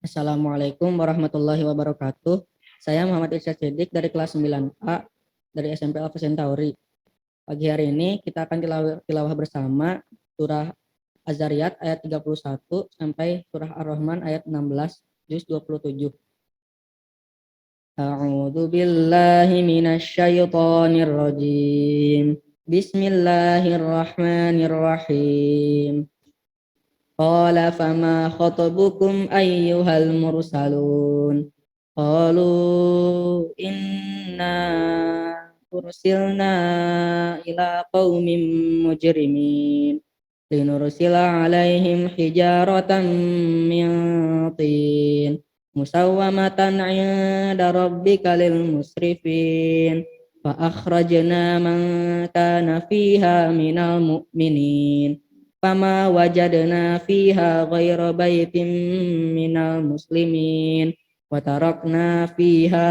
Assalamualaikum warahmatullahi wabarakatuh. Saya Muhammad Irsyad Siddiq dari kelas 9A dari SMP Alfa Centauri. Pagi hari ini kita akan tilawah bersama surah Az-Zariyat ayat 31 sampai surah Ar-Rahman ayat 16 juz 27. A'udzu billahi minasy syaithanir rajim. Bismillahirrahmanirrahim. Qala fama khatabukum ayyuhal mursalun. Qalu inna ursilna ila qaumin mujrimin linursila alaihim hijaratan min tin musawwamatan 'inda rabbika lil musrifin fa akhrajna man kana fiha minal mu'minin fama wajadna fiha ghaira baitin minal muslimin wa tarakna fiha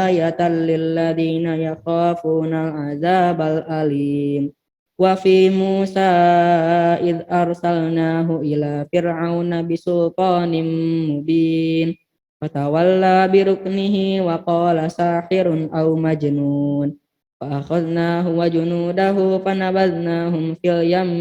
ayatan lilladzina yakhafuna azabal alim wa fi Musa id arsalnahu ila fir'auna bisultanin mubin fatawalla biruknihi wa qala sahirun aw majnun فأخذناه وجنوده فنبذناهم في اليم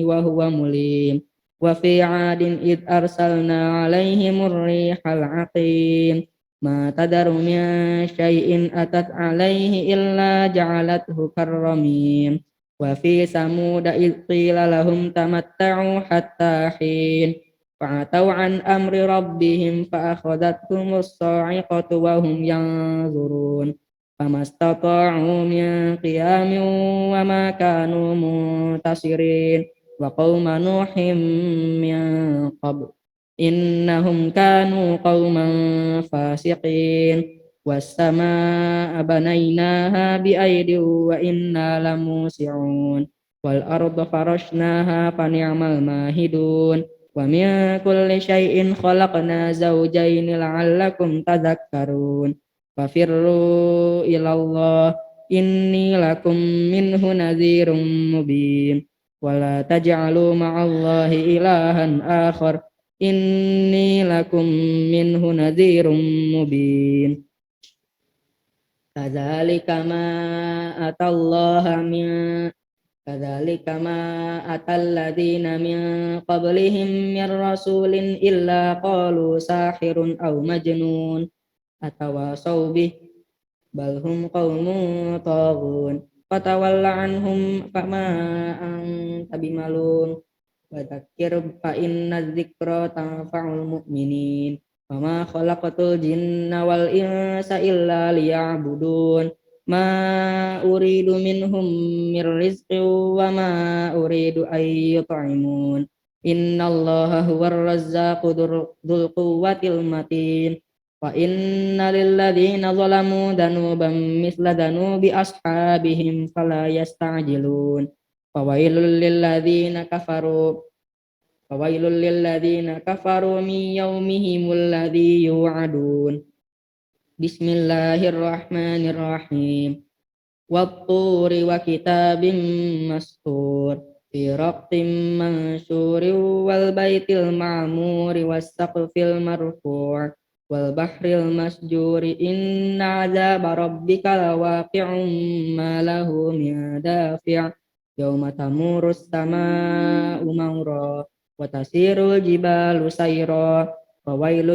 وهو مليم وفي عاد إذ أرسلنا عليهم الريح العقيم ما تذر من شيء أتت عليه إلا جعلته كالرميم وفي ثمود إذ قيل لهم تمتعوا حتى حين فعتوا عن أمر ربهم فأخذتهم الصاعقة وهم ينظرون فما استطاعوا من قيام وما كانوا منتصرين وقوم نوح من قبل إنهم كانوا قوما فاسقين والسماء بنيناها بأيد وإنا لموسعون والأرض فرشناها فنعم الماهدون ومن كل شيء خلقنا زوجين لعلكم تذكرون ففروا إلى الله إني لكم منه نذير مبين ولا تجعلوا مع الله إلها آخر إني لكم منه نذير مبين كذلك ما أتى الله من كذلك ما أتى الذين من قبلهم من رسول إلا قالوا ساحر أو مجنون أتواصوا به بل هم قوم طاغون فتول عنهم فما أنت بملوم وذكر فإن الذكرى تنفع المؤمنين وما خلقت الجن والإنس إلا ليعبدون ما أريد منهم من رزق وما أريد أن يطعمون إن الله هو الرزاق ذو القوة المتين وإن للذين ظلموا ذنوبا مثل ذنوب أصحابهم فلا يستعجلون فويل للذين كفروا من يومهم الذي يوعدون بسم الله الرحمن الرحيم والطور وكتاب مسطور في رق منشور والبيت المعمور والسقف المرفوع والبحر المسجور إن عذاب ربك لواقع ما له من دافع يوم تمور السماء مورا وتسير الجبال سيرا فويل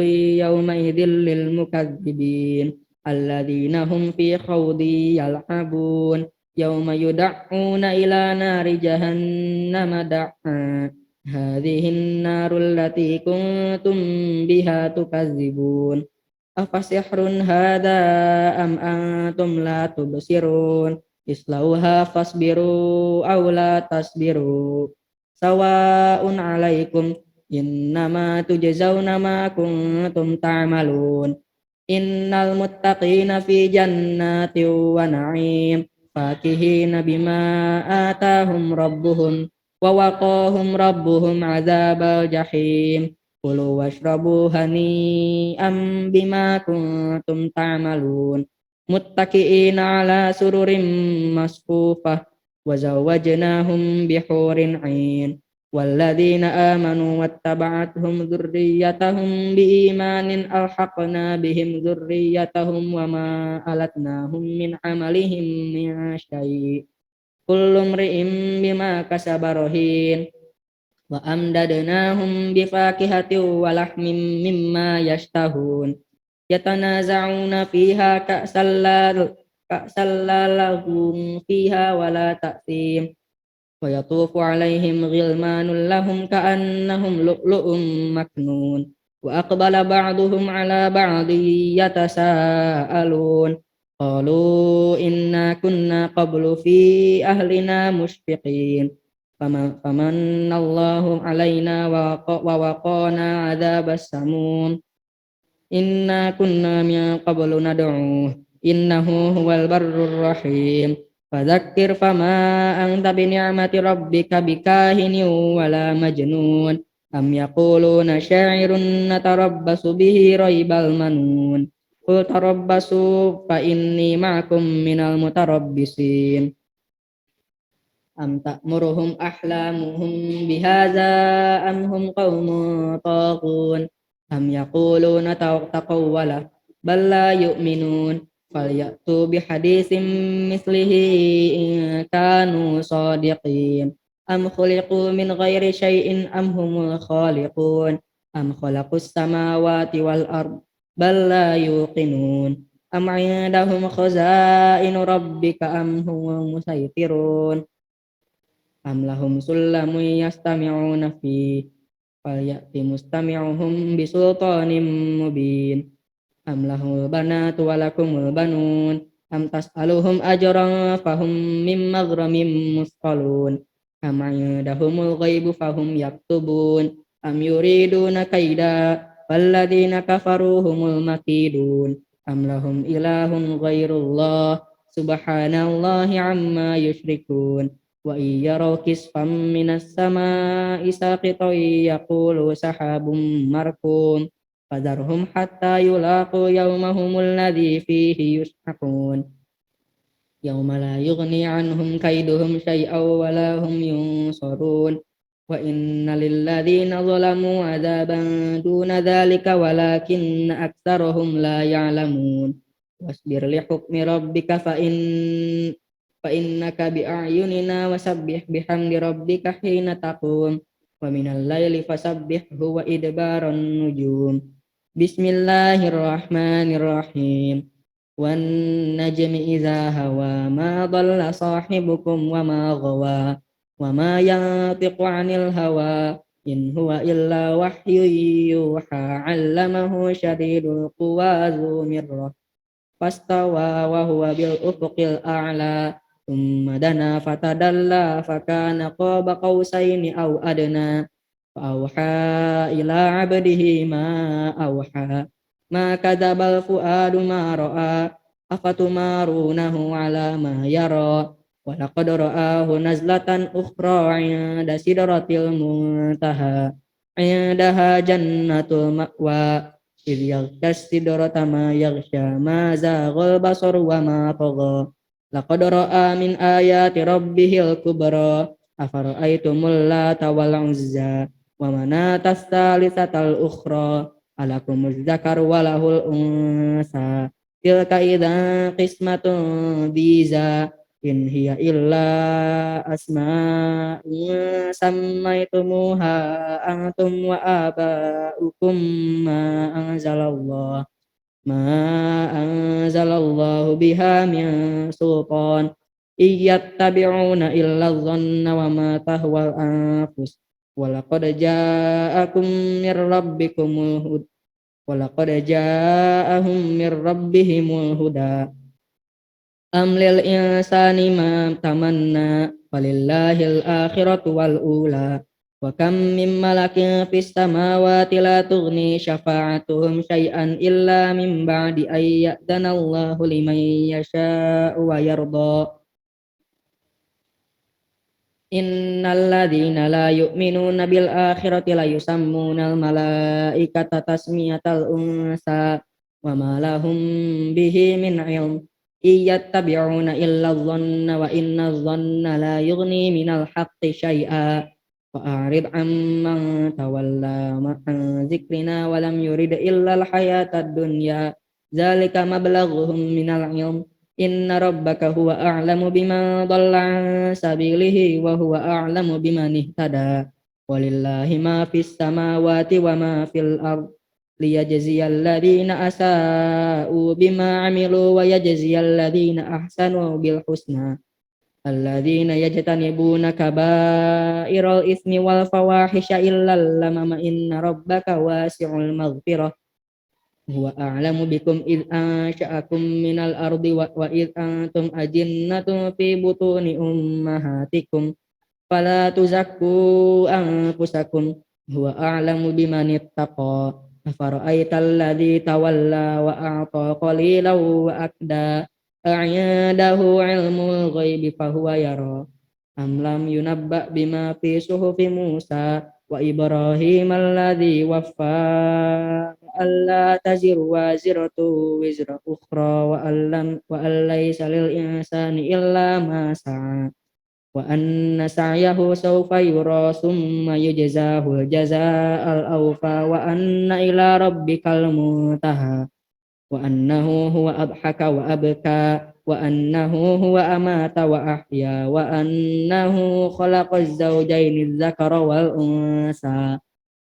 يومئذ للمكذبين الذين هم في خوض يلعبون يوم يدعون إلى نار جهنم دعا هذه النار التي كنتم بها تكذبون أفسحر هذا أم أنتم لا تبصرون اصلوها فاصبروا أو لا تصبروا سواء عليكم إنما تجزون ما كنتم تعملون إن المتقين في جنات ونعيم فاكهين بما آتاهم ربهم ووقاهم ربهم عذاب الجحيم كلوا واشربوا هنيئا بما كنتم تعملون متكئين على سرر مصفوفة وزوجناهم بحور عين والذين آمنوا واتبعتهم ذريتهم بإيمان ألحقنا بهم ذريتهم وما ألتناهم من عملهم من شيء كل امرئ بما كسب رهين وأمددناهم بفاكهة ولحم مما يشتهون يتنازعون فيها كأسا لا لغو فيها ولا تأثيم ويطوف عليهم غلمان لهم كأنهم لؤلؤ مكنون وأقبل بعضهم على بعض يتساءلون قالوا إنا كنا قبل في أهلنا مشفقين فمن الله علينا ووقانا عذاب السموم إنا كنا من قبل ندعوه إنه هو البر الرحيم فذكر فما أنت بنعمة ربك بكاهن ولا مجنون أم يقولون شاعر نتربص به ريب المنون قل تربصوا فإني معكم من المتربصين أم تأمرهم أحلامهم بهذا أم هم قوم طاغون أم يقولون تقوله بل لا يؤمنون فليأتوا بحديث مثله إن كانوا صادقين أم خلقوا من غير شيء أم هم الخالقون أم خلقوا السماوات والأرض بل لا يوقنون أم عندهم خزائن ربك أم هم المسيطرون أم لهم سلم يستمعون فيه فليأت مستمعهم بسلطان مبين أم له البنات ولكم البنون أم تسألهم أجرا فهم من مغرم مثقلون أم عندهم الغيب فهم يكتبون أم يريدون كيدا فالذين كفروا هم المكيدون أم لهم إله غير الله سبحان الله عما يشركون وإن يروا كسفا من السماء ساقطا يقولوا سحاب مركوم فذرهم حتى يلاقوا يومهم الذي فيه يصعقون يوم لا يغني عنهم كيدهم شيئا ولا هم ينصرون وإن للذين ظلموا عذابا دون ذلك ولكن أكثرهم لا يعلمون واصبر لحكم ربك فإنك بأعيننا وسبح بحمد ربك حين تقوم ومن الليل فسبحه وإدبار النجوم بسم الله الرحمن الرحيم والنجم إذا هوى ما ضل صاحبكم وما غوى وما ينطق عن الهوى إن هو إلا وحي يوحى علمه شديد القوى ذو مرة فاستوى وهو بالأفق الأعلى ثم دنا فتدلى فكان قاب قوسين أو أدنى فأوحى إلى عبده ما أوحى ما كذب الفؤاد ما رأى أفتمارونه على ما يرى ولقد رآه نزلة أخرى عند سدرة المنتهى عندها جنة المأوى إذ يغشى السدرة ما يغشى ما زاغ البصر وما طغى لقد رأى من آيات ربه الكبرى أفرأيتم اللات والعزى ومناة الثالثة الأخرى ألكم الذكر وله الأنثى تلك إذا قسمة ضيزى إن هي إلا أسماء سميتموها أنتم وآباؤكم ما أنزل الله بها من سلطان إن يتبعون إلا الظن وما تهوى الأنفس ولقد جاءهم من ربهم الهدى أم للإنسان ما تمنى ولله الآخرة والأولى وكم من ملك في السماوات لا تغني شفاعتهم شيئا إلا من بعد أن يأذن الله لمن يشاء ويرضى إن الذين لا يؤمنون بالآخرة لا يسمون الملائكة تسمية الأنثى وما لهم به من علم إن يتبعون إلا الظن وإن الظن لا يغني من الحق شيئا فأعرض عمن تولى عن ذكرنا ولم يرد إلا الحياة الدنيا ذلك مبلغهم من العلم إن ربك هو أعلم بمن ضل عن سبيله وهو أعلم بمن اهتدى ولله ما في السماوات وما في الأرض ليجزي الذين أساءوا بما عملوا ويجزي الذين أحسنوا بالحسنى الذين يجتنبون كبائر الإثم والفواحش إلا اللمم إن ربك واسع المغفرة هو أعلم بكم إذ أنشأكم من الأرض وإذ أنتم أجنة في بطون أمهاتكم فلا تزكوا أنفسكم هو أعلم بمن اتقى أفرأيت الذي تولى وأعطى قليلا وأكدى أعنده علم الغيب فهو يرى أم لم ينبأ بما في صحف موسى وإبراهيم الذي وفى ألا تزر وازرة وزر أخرى وأن ليس للإنسان إلا ما سعى وأن سعيه سوف يرى ثم يجزاه الجزاء الأوفى وأن إلى ربك المنتهى وأنه هو أضحك وأبكى وأنه هو أمات وأحيا وأنه خلق الزوجين الذكر والأنثى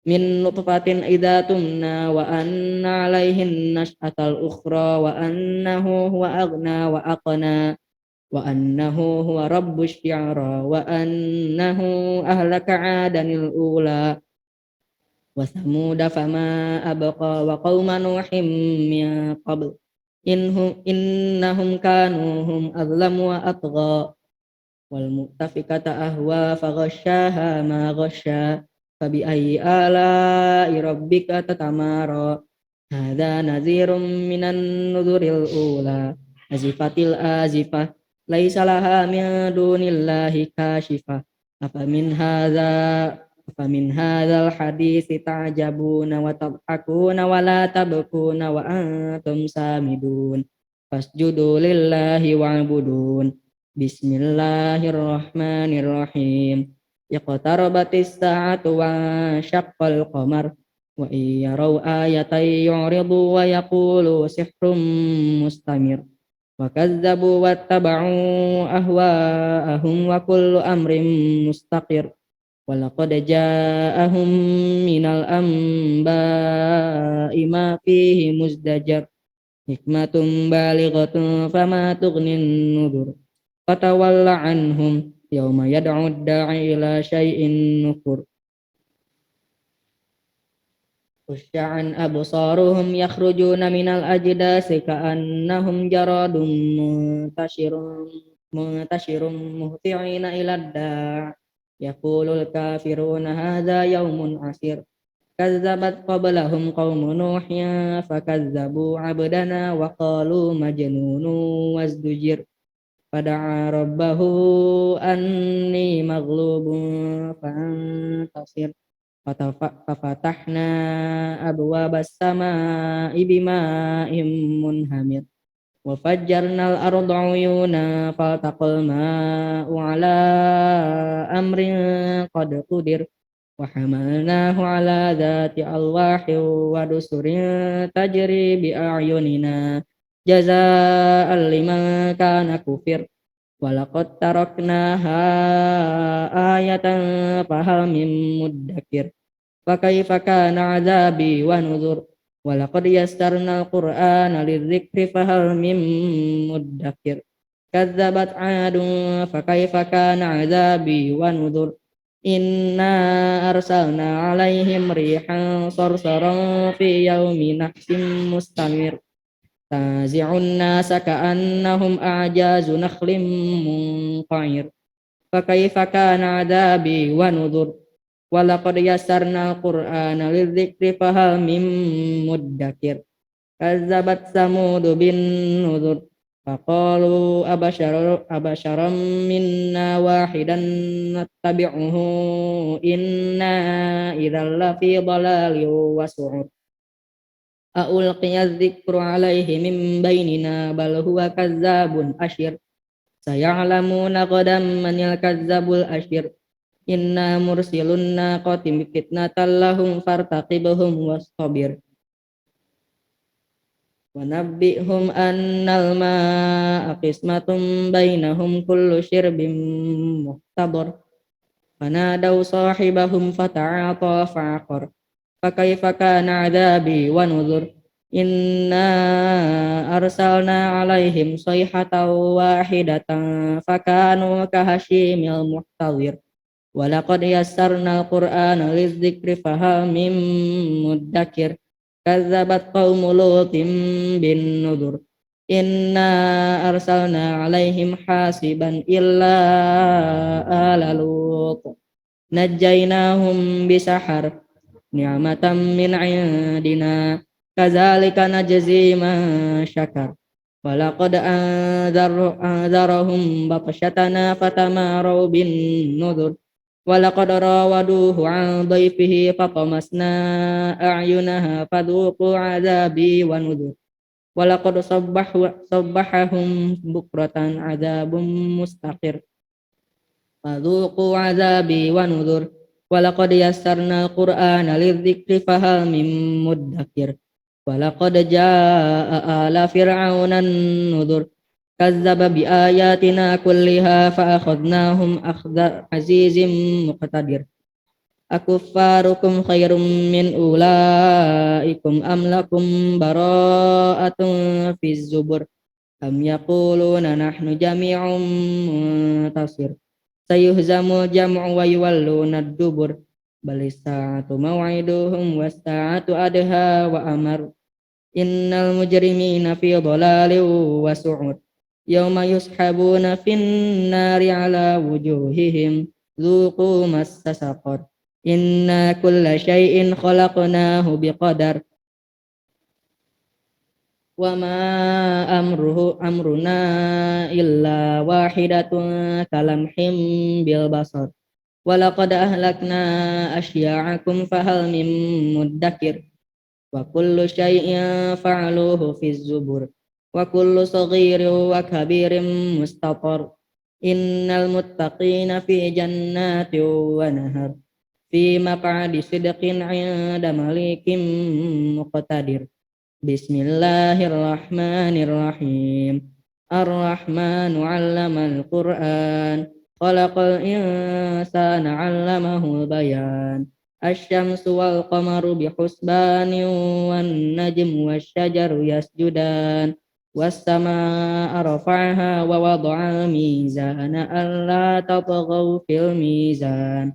من نطفة إذا تمنى وأن عليه النشأة الأخرى وأنه هو أغنى وأقنى وأنه هو رب الشعرى وأنه أهلك عادا الأولى وثمود فما أبقى وقوم نوح من قبل إنهم كانوا هم أظلم وأطغى والمؤتفكة أهوى فغشاها ما غشا فبأي آلاء ربك تتمارى هذا نذير من النذر الأولى أزفت الآزفة ليس لها من دون الله كاشفة أفمن هذا الحديث تعجبون وتضحكون ولا تبكون وأنتم سامدون فاسجدوا لله واعبدون بسم الله الرحمن الرحيم اقتربت الساعة وانشق القمر وإن يروا آية يعرضوا ويقولوا سحر مستمر وكذبوا واتبعوا أهواءهم وكل أمر مستقر ولقد جاءهم من الأنباء ما فيه مزدجر حكمة بالغة فما تغني النذر فتول عنهم يوم يدعو الداعي إلى شيء نكر خشعا أبصارهم يخرجون من الأجداث كأنهم جراد منتشر مهطعين إلى الداع يقول الكافرون هذا يوم عسير كذبت قبلهم قوم نوح فكذبوا عبدنا وقالوا مجنون وازدجر فدعا ربه أني مغلوب فانتصر ففتحنا أبواب السماء بماء منهمر وفجرنا الأرض عيونا فالتقى الماء على أمر قد قدر وحملناه على ذات ألواح ودسر تجري بأعيننا جزاء لمن كان كفر ولقد تركناها آية فهل من مدكر فكيف كان عذابي ونذر ولقد يسرنا القرآن للذكر فهل من مدكر كذبت عاد فكيف كان عذابي ونذر إنا أرسلنا عليهم ريحا صرصرا في يوم نحس مستمر تنزع الناس كأنهم أعجاز نخل منقعر فكيف كان عذابي ونذر ولقد يسرنا القرآن للذكر فهل من مدكر كذبت ثمود بالنذر فقالوا أبشرا منا واحدا نتبعه إنا إذا لفي ضلال وسعر ألقي الذكر عليه من بيننا بل هو كذاب أشر سيعلمون غدا من الكذاب الأشر Inna mursilun naqati fitnatan lahum fartaqibhum wastabir. Wa nabbihum annal ma'a qismatun bainahum kullu syirbin muhtadar. Fanadaw sahibahum fata'ata fa'aqar. Fakaifa kana 'adzabi wa nuzur. Inna arsalna 'alaihim sayhatan wahidatan fakanu kahashimil muhtadhir. Walaqad yassarnal Qur'ana lidzikri fahal mim muddakir. Kazzabat qaumu Lutin bin nudur. Inna arsalna 'alaihim hasiban illa ala Lut. Najjaynahum bisahar ni'matan min 'indina kadzalika najzi man syakar. Walaqad anzarahum batsyatanaa fatamaru bin nuzur. Walaqad rawaduhu 'an dhaifihi fatamasna a'yunaha fadhuqu 'adzabi wa nuzur. Walaqad sabbahahum bukratan 'adzabun mustaqir. Fadhuqu 'adzabi wa nuzur. Walaqad yassarnal Qur'ana lidzikri fahal mim muddakir. Walaqad jaa'a ala fir'auna an-nuzur. Kazzaba bi ayatina kulliha fa akhadnahum akhdha azizim muqtadir. Akuffarukum khairum min ulaikum am lakum bara'atun fiz zubur. Am yaquluna nahnu jami'un muntasir. Sayuhzamul jam'u wa yuwalluna ad-dubur. Balis sa'atu maw'iduhum was sa'atu adha wa amar. Innal mujrimina fi dhalalin wa su'ur. Yawma yushabuna fin nari ala wujuhihim dzuqu massa saqar. Inna kulla syai'in khalaqnahu biqadar. Wa ma amruna illa wahidatun kalamhim bil basar. Walaqad ahlakna asya'akum fahal min muddakir. Wa kullu syai'in fa'aluhu fiz zubur. Wa kullu saghirin wa kabirin mustatar. Innal muttaqina fi jannatin wa nahar. Fi maq'adi sidqin 'inda malikin muqtadir. Bismillahirrahmanirrahim. Ar-Rahmanu 'allamal Qur'an. Khalaqal insana 'allamahul bayan. Asy-syamsu wal qamaru bihusbanin wan najmu wasyajaru yasjudan. Was-samaa'a rafa'aha wa wada'al mizana alla tatghaw fil mizan.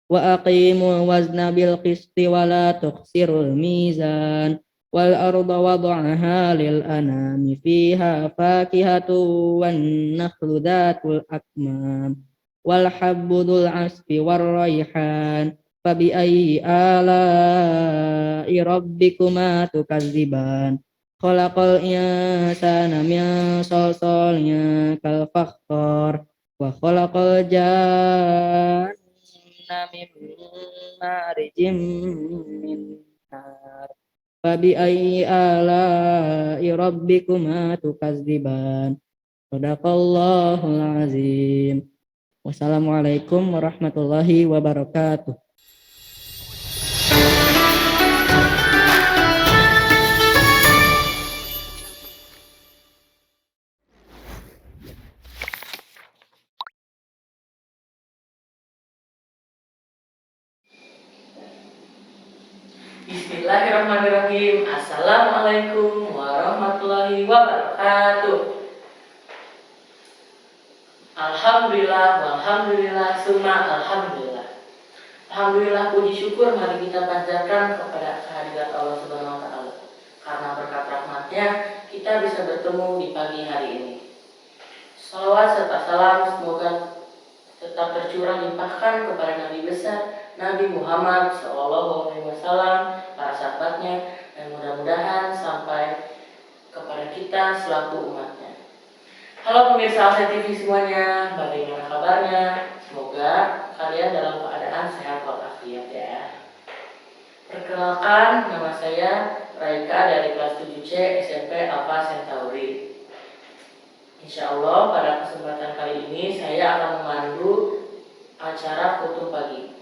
Wa aqimul wazna bil qisti wa la tukhsirul mizan. Wal arda wada'aha lil anami fiha fakihatu wan nakhlu dhatul akmam wal habbu dzul asfi war raihan fabi ayyi ala'i rabbikuma tukadziban. Khalaqal insana min salsalin kal fakhtar wa khalaqal janna min marijim min nar. Fabi ayyi ala'i rabbikuma tukadziban. Shadaqallahul azim. Wassalamualaikum warahmatullahi wabarakatuh. Bismillahirrahmanirrahim. Assalamualaikum warahmatullahi wabarakatuh. Alhamdulillah, walhamdulillah, summa alhamdulillah. Alhamdulillah, puji syukur mari kita panjatkan kepada kehadirat Allah Subhanahu wa taala. Karena berkat rahmatnya kita bisa bertemu di pagi hari ini. Salawat serta salam semoga tetap tercurah limpahkan kepada Nabi besar Nabi Muhammad SAW, para sahabatnya, dan mudah-mudahan sampai kepada kita selaku umatnya. Halo pemirsa Alsa TV semuanya, bagaimana kabarnya? Semoga kalian dalam keadaan sehat walafiat ya. Perkenalkan, nama saya Raika dari kelas 7C SMP Alfa Centauri. Insya Allah pada kesempatan kali ini saya akan memandu acara Kutum Pagi.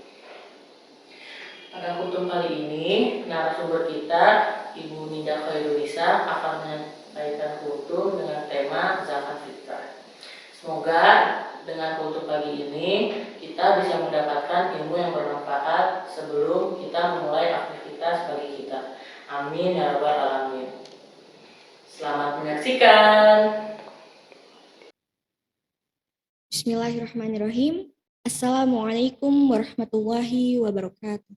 Pada Kutum kali ini, narasumber kita, Ibu Nida Khairunisa, akan menyampaikan kutum dengan tema zakat fitrah. Semoga dengan kutum pagi ini kita bisa mendapatkan ilmu yang bermanfaat sebelum kita memulai aktivitas pagi kita. Amin ya rabbal alamin. Selamat menyaksikan. Bismillahirrahmanirrahim. Assalamualaikum warahmatullahi wabarakatuh.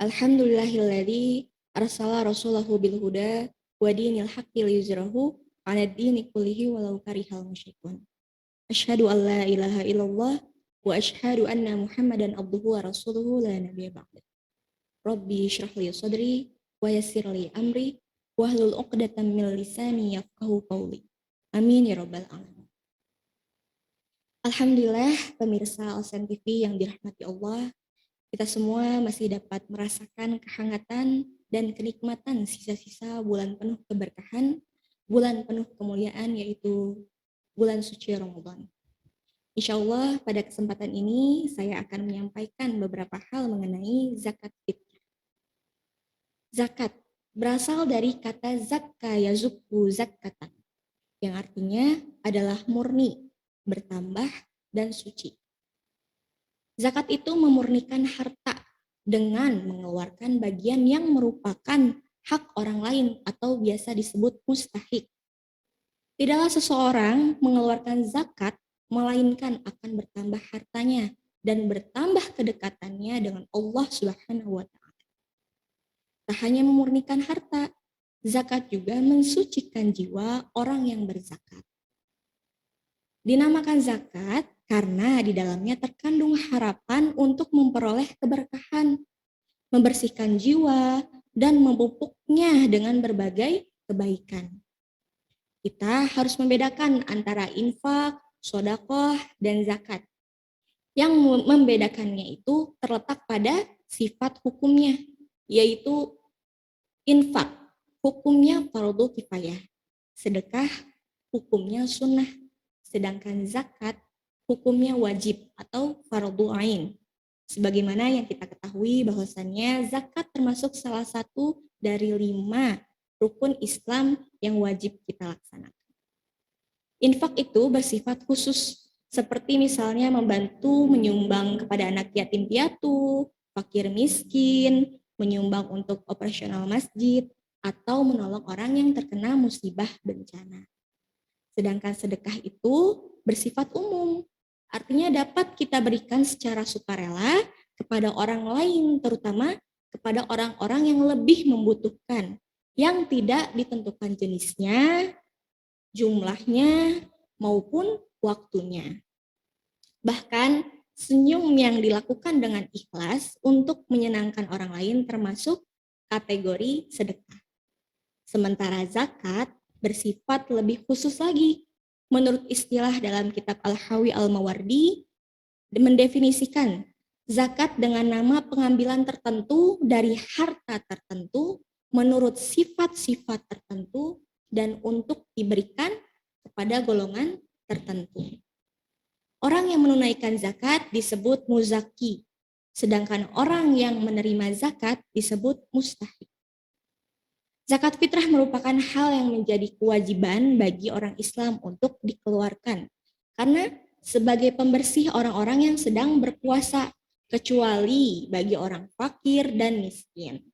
Alhamdulillahilladzi arsala rasulahu bil huda wa dinil haqqi liyuzhirahu 'ala dini kullihi walau karihal musyrikun. Asyhadu an la ilaha illallah wa asyhadu anna Muhammadan abduhu wa rasuluhu la nabiyya ba'da. Rabbi shrah li sadri wa yassir li amri wahlul 'uqdatam min lisani yafqahu qawli. Amin ya rabbal alamin. Alhamdulillah pemirsa Alsen TV yang dirahmati Allah, kita semua masih dapat merasakan kehangatan dan kenikmatan sisa-sisa bulan penuh keberkahan, bulan penuh kemuliaan yaitu bulan suci Ramadan. Insya Allah pada kesempatan ini saya akan menyampaikan beberapa hal mengenai zakat fitrah. Zakat berasal dari kata zakka yazukku zakatan, yang artinya adalah murni, bertambah, dan suci. Zakat itu memurnikan harta dengan mengeluarkan bagian yang merupakan hak orang lain atau biasa disebut mustahik. Tidaklah seseorang mengeluarkan zakat, melainkan akan bertambah hartanya dan bertambah kedekatannya dengan Allah Subhanahu wa Ta'ala. Tak hanya memurnikan harta, zakat juga mensucikan jiwa orang yang berzakat. Dinamakan zakat karena di dalamnya terkandung harapan untuk memperoleh keberkahan, membersihkan jiwa, dan memupuknya dengan berbagai kebaikan. Kita harus membedakan antara infak, sedekah, dan zakat. Yang membedakannya itu terletak pada sifat hukumnya, yaitu infak, hukumnya fardu kifayah, sedekah, hukumnya sunnah, sedangkan zakat, hukumnya wajib atau fardu ain. Sebagaimana yang kita ketahui bahwasannya zakat termasuk salah satu dari 5 rukun Islam yang wajib kita laksanakan. Infak itu bersifat khusus, seperti misalnya membantu menyumbang kepada anak yatim piatu, fakir miskin, menyumbang untuk operasional masjid, atau menolong orang yang terkena musibah bencana. Sedangkan sedekah itu bersifat umum, artinya dapat kita berikan secara sukarela kepada orang lain, terutama kepada orang-orang yang lebih membutuhkan, yang tidak ditentukan jenisnya, jumlahnya, maupun waktunya. Bahkan senyum yang dilakukan dengan ikhlas untuk menyenangkan orang lain termasuk kategori sedekah. Sementara zakat bersifat lebih khusus lagi. Menurut istilah dalam kitab Al-Hawi Al-Mawardi, mendefinisikan zakat dengan nama pengambilan tertentu dari harta tertentu menurut sifat-sifat tertentu dan untuk diberikan kepada golongan tertentu. Orang yang menunaikan zakat disebut muzaki, sedangkan orang yang menerima zakat disebut mustahik. Zakat fitrah merupakan hal yang menjadi kewajiban bagi orang Islam untuk dikeluarkan, karena sebagai pembersih orang-orang yang sedang berpuasa, kecuali bagi orang fakir dan miskin.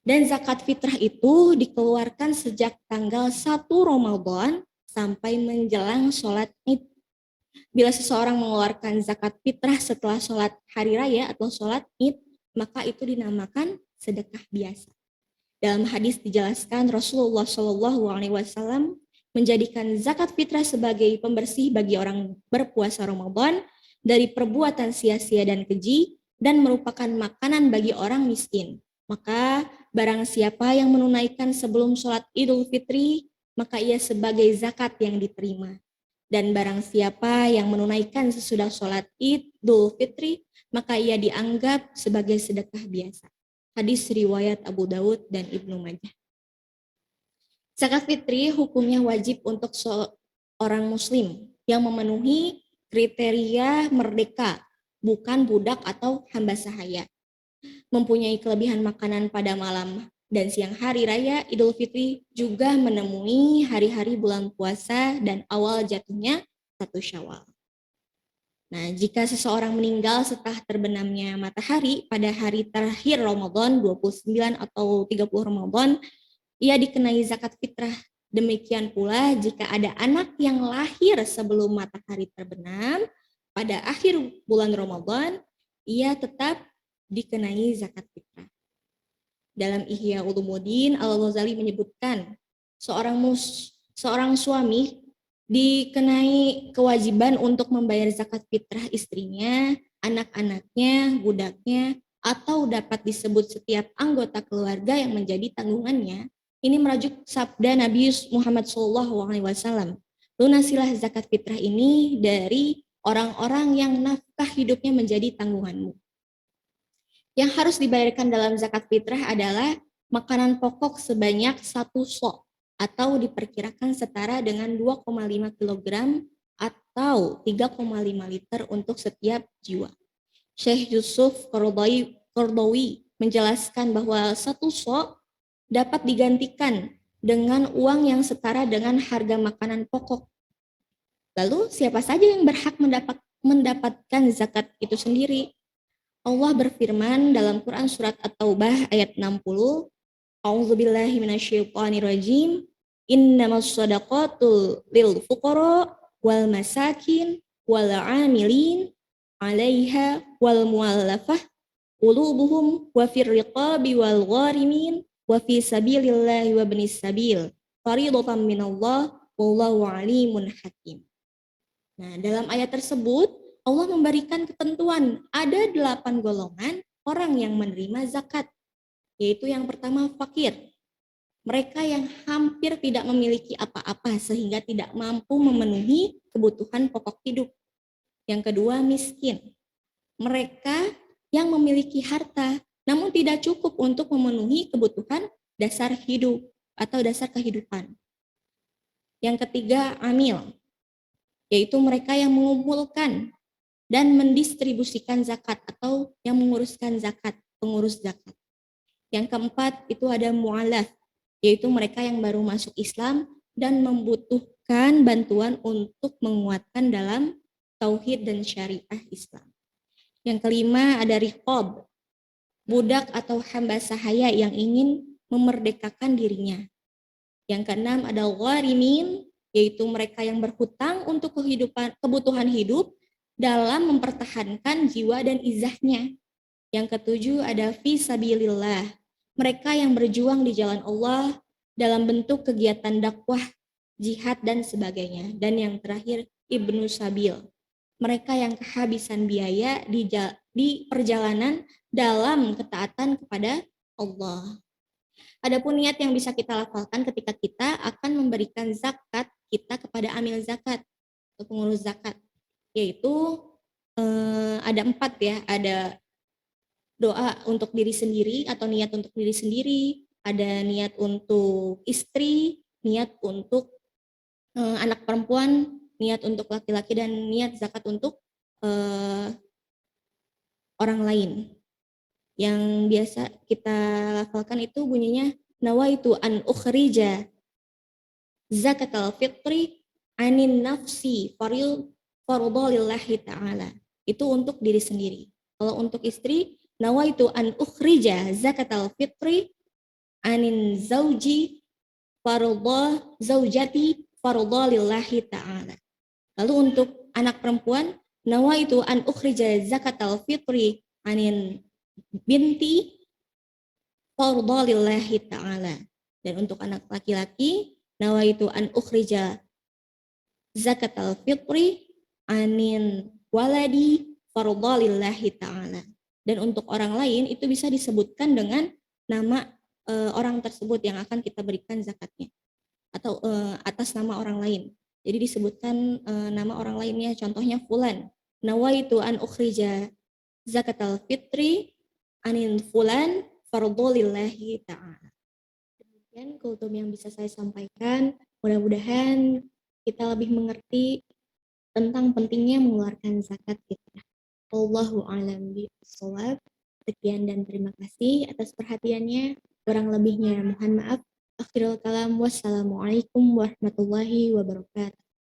Dan zakat fitrah itu dikeluarkan sejak tanggal 1 Ramadan sampai menjelang sholat Id. Bila seseorang mengeluarkan zakat fitrah setelah sholat hari raya atau sholat Id, maka itu dinamakan sedekah biasa. Dalam hadis dijelaskan Rasulullah SAW menjadikan zakat fitrah sebagai pembersih bagi orang berpuasa Ramadan dari perbuatan sia-sia dan keji dan merupakan makanan bagi orang miskin. Maka barang siapa yang menunaikan sebelum sholat Idul Fitri, maka ia sebagai zakat yang diterima. Dan barang siapa yang menunaikan sesudah sholat Idul Fitri, maka ia dianggap sebagai sedekah biasa. Hadis riwayat Abu Daud dan Ibnu Majah. Zakat fitri hukumnya wajib untuk seorang muslim yang memenuhi kriteria merdeka, bukan budak atau hamba sahaya. Mempunyai kelebihan makanan pada malam dan siang hari raya Idul Fitri, juga menemui hari-hari bulan puasa dan awal jatuhnya 1 Syawal. Nah, jika seseorang meninggal setelah terbenamnya matahari pada hari terakhir Ramadan 29 atau 30 Ramadan, ia dikenai zakat fitrah. Demikian pula jika ada anak yang lahir sebelum matahari terbenam pada akhir bulan Ramadan, ia tetap dikenai zakat fitrah. Dalam Ihya Ulumuddin, Al-Ghazali menyebutkan seorang suami dikenai kewajiban untuk membayar zakat fitrah istrinya, anak-anaknya, budaknya, atau dapat disebut setiap anggota keluarga yang menjadi tanggungannya. Ini merujuk sabda Nabi Muhammad SAW. Lunasilah zakat fitrah ini dari orang-orang yang nafkah hidupnya menjadi tanggunganmu. Yang harus dibayarkan dalam zakat fitrah adalah makanan pokok sebanyak 1 sok, atau diperkirakan setara dengan 2,5 kg atau 3,5 liter untuk setiap jiwa. Syekh Yusuf Qaradawi menjelaskan bahwa 1 sok dapat digantikan dengan uang yang setara dengan harga makanan pokok. Lalu siapa saja yang berhak mendapatkan zakat itu sendiri? Allah berfirman dalam Quran surat At-Taubah ayat 60, A'udzubillahi minasyaitonirrajim, innamas shadaqatu lil fuqara wal masakin wal 'amilin 'alaiha wal mu'allafah qulubuhum wa fir riqabi wal gharimin wa fi sabilillahi wa ibnis sabil fariidatan minallah wallahu 'alimun hakim. Nah, dalam ayat tersebut Allah memberikan ketentuan ada 8 golongan orang yang menerima zakat, yaitu yang pertama fakir. Mereka yang hampir tidak memiliki apa-apa sehingga tidak mampu memenuhi kebutuhan pokok hidup. Yang kedua miskin. Mereka yang memiliki harta namun tidak cukup untuk memenuhi kebutuhan dasar hidup atau dasar kehidupan. Yang ketiga amil, yaitu mereka yang mengumpulkan dan mendistribusikan zakat atau yang menguruskan zakat, pengurus zakat. Yang keempat itu ada mu'alaf, yaitu mereka yang baru masuk Islam dan membutuhkan bantuan untuk menguatkan dalam tauhid dan syariah Islam. Yang kelima ada riqab, budak atau hamba sahaya yang ingin memerdekakan dirinya. Yang keenam ada gharimin, yaitu mereka yang berhutang untuk kebutuhan hidup dalam mempertahankan jiwa dan izahnya. Yang ketujuh ada fi sabilillah, mereka yang berjuang di jalan Allah dalam bentuk kegiatan dakwah, jihad dan sebagainya. Dan yang terakhir ibnu sabil, mereka yang kehabisan biaya di perjalanan dalam ketaatan kepada Allah. Adapun niat yang bisa kita lafalkan ketika kita akan memberikan zakat kita kepada amil zakat atau pengurus zakat, yaitu ada 4 ya, ada doa untuk diri sendiri atau niat untuk diri sendiri, ada niat untuk istri, niat untuk anak perempuan, niat untuk laki-laki, dan niat zakat untuk orang lain. Yang biasa kita lafalkan itu bunyinya nawaitu an ukhrija zakatal fitri anin nafsi fardhalillahi ta'ala. Itu untuk diri sendiri. Kalau untuk istri, nawaitu an ukhrija zakatal fitri anin zauji zaujati fardhalillahi ta'ala. Lalu untuk anak perempuan, nawaitu an ukhrija zakatal fitri anin binti fardhalillahi ta'ala. Dan untuk anak laki-laki, nawaitu an ukhrija zakatal fitri anin waladi fardhalillahi ta'ala. Dan untuk orang lain itu bisa disebutkan dengan nama orang tersebut yang akan kita berikan zakatnya, atau atas nama orang lain. Jadi disebutkan nama orang lainnya, contohnya fulan, nawaitu an ukhrija zakatal fitri anin fulan fardhalillahi ta'ala. Demikian kultum yang bisa saya sampaikan. Mudah-mudahan kita lebih mengerti tentang pentingnya mengeluarkan zakat fitrah. Wallahu a'lam bishawab. Sekian dan terima kasih atas perhatiannya. Kurang lebihnya mohon maaf. Akhirul kalam. Wassalamualaikum warahmatullahi wabarakatuh.